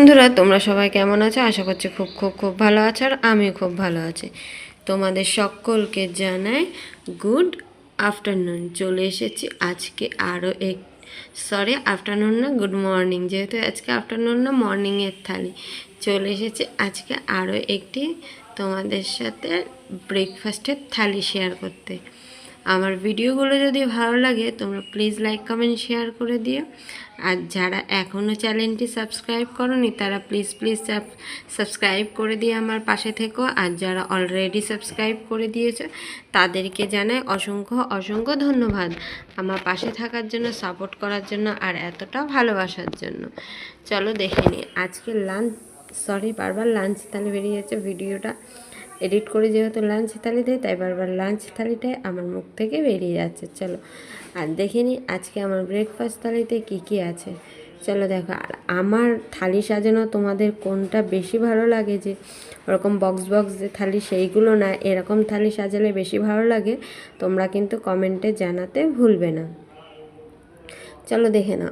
বন্ধুরা, তোমরা সবাই কেমন আছো? আশা করছি খুব খুব খুব ভালো আছো, আর আমি খুব ভালো আছি। তোমাদের সকলকে জানাই গুড আফটারনুন। চলে এসেছি আজকে আরও আফটারনুন না, গুড মর্নিং, যেহেতু আজকে আফটারনুন না, মর্নিংয়ের থালি। চলে এসেছি আজকে আরও একটি তোমাদের সাথে ব্রেকফাস্টের থালি শেয়ার করতে। আমার ভিডিওগুলো যদি ভালো লাগে তোমরা প্লিজ লাইক কমেন্ট শেয়ার করে দিও। আর যারা এখনও চ্যানেলটি সাবস্ক্রাইব করোনি তারা প্লিজ সাবস্ক্রাইব করে দিয়ে আমার পাশে থেকো। আর যারা অলরেডি সাবস্ক্রাইব করে দিয়েছে তাদেরকে জানাই অসংখ্য অসংখ্য ধন্যবাদ আমার পাশে থাকার জন্য, সাপোর্ট করার জন্য, আর এতটা ভালোবাসার জন্য। চলো দেখে নিই আজকে বারবার লাঞ্চ থালি বেরিয়ে যাচ্ছে। ভিডিওটা এডিট করে যেহেতু লাঞ্চ থালি দেয় তাই বারবার লাঞ্চ থালিটাই আমার মুখ থেকে বেরিয়ে যাচ্ছে। চলো আর দেখে নিই আজকে আমার ব্রেকফাস্ট থালিতে কী কী আছে। চলো দেখো। আর আমার থালি সাজানো তোমাদের কোনটা বেশি ভালো লাগে, যে ওরকম বক্স যে থালি সেইগুলো না, এরকম থালি সাজালে বেশি ভালো লাগে, তোমরা কিন্তু কমেন্টে জানাতে ভুলবে না। চলো দেখে নাও।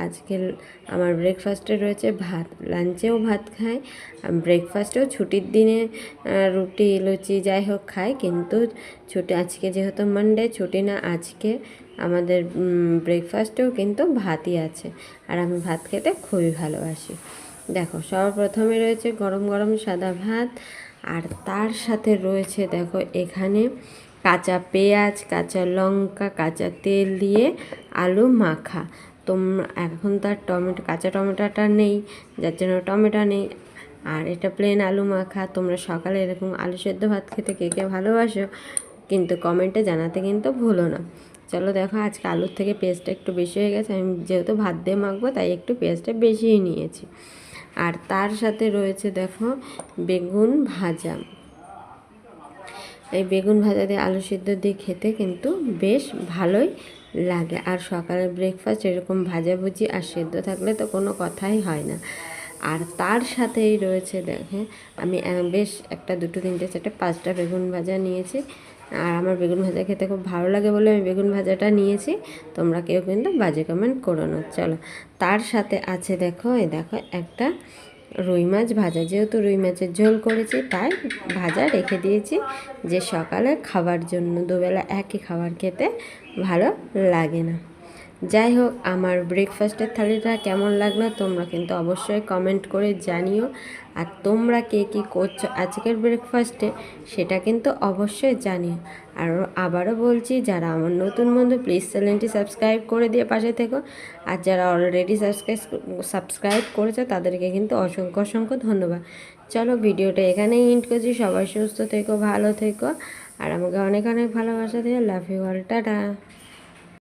আজকের আমার ব্রেকফাস্টে রয়েছে ভাত। লাঞ্চেও ভাত খাই, ব্রেকফাস্টেও ছুটির দিনে রুটি লুচি যাই হোক খাই, কিন্তু আজকে যেহেতু মানডে ছুটি না, আজকে আমাদের ব্রেকফাস্টেও কিন্তু ভাতই আছে, আর আমি ভাত খেতে খুবই ভালোবাসি। দেখো সর্বপ্রথমে রয়েছে গরম গরম সাদা ভাত, আর তার সাথে রয়েছে দেখো এখানে কাঁচা পেঁয়াজ, কাঁচা লঙ্কা, কাঁচা তেল দিয়ে আলু মাখা। তোমরা এখন তার কাঁচা টমেটোটা নেই, যার জন্য টমেটো নেই, আর এটা প্লেন আলু মাখা। তোমরা সকালে এরকম আলু সেদ্ধ ভাত খেতে কে কে ভালোবাসো কিন্তু কমেন্টে জানাতে কিন্তু ভুলো না। চলো দেখো আজকে আলুর থেকে পেঁয়াজটা একটু বেশি হয়ে গেছে, আমি যেহেতু ভাত দিয়ে মাখবো তাই একটু পেঁয়াজটা বেশিই নিয়েছি। আর তার সাথে রয়েছে দেখো বেগুন ভাজা। এই বেগুন ভাজা দিয়ে আলু সিদ্ধ দিয়ে খেতে কিন্তু বেশ ভালোই লাগে। আর সকালের ব্রেকফাস্ট এরকম ভাজাভুজি আর সেদ্ধ থাকলে তো কোনো কথাই হয় না। আর তার সাথেই রয়েছে দেখে আমি বেশ একটা দুটো তিনটে চারটে পাঁচটা বেগুন ভাজা নিয়েছি। আর আমার বেগুন ভাজা খেতে খুব ভালো লাগে বলে আমি বেগুন ভাজাটা নিয়েছি। তোমরা কেউ কিন্তু বাজে কমেন্ট করো না। চলো তার সাথে আছে দেখো একটা রুই মাছ ভাজা। যেহেতু রুই মাছের ঝোল করেছি তাই ভাজা রেখে দিয়েছি, যে সকালে খাবার জন্য দুবেলা একই খাবার খেতে ভালো লাগে না। যাই হোক, আমার ব্রেকফাস্টের থালিটা কেমন লাগলো তোমরা কিন্তু অবশ্যই কমেন্ট করে জানিও। আর তোমরা কে কী করছো আজকের ব্রেকফাস্টে সেটা কিন্তু অবশ্যই জানিও। আর আবারও বলছি, যারা আমার নতুন বন্ধু প্লিজ চ্যানেলটি সাবস্ক্রাইব করে দিয়ে পাশে থেকো। আর যারা অলরেডি সাবস্ক্রাইব করেছে তাদেরকে কিন্তু অসংখ্য অসংখ্য ধন্যবাদ। চলো ভিডিওটা এখানেই এন্ড করছি। সবাই সুস্থ থেকো, ভালো থেকো, আর আমাকে অনেক অনেক ভালোবাসা দিয়ে লাভ ইউ অল, টাটা।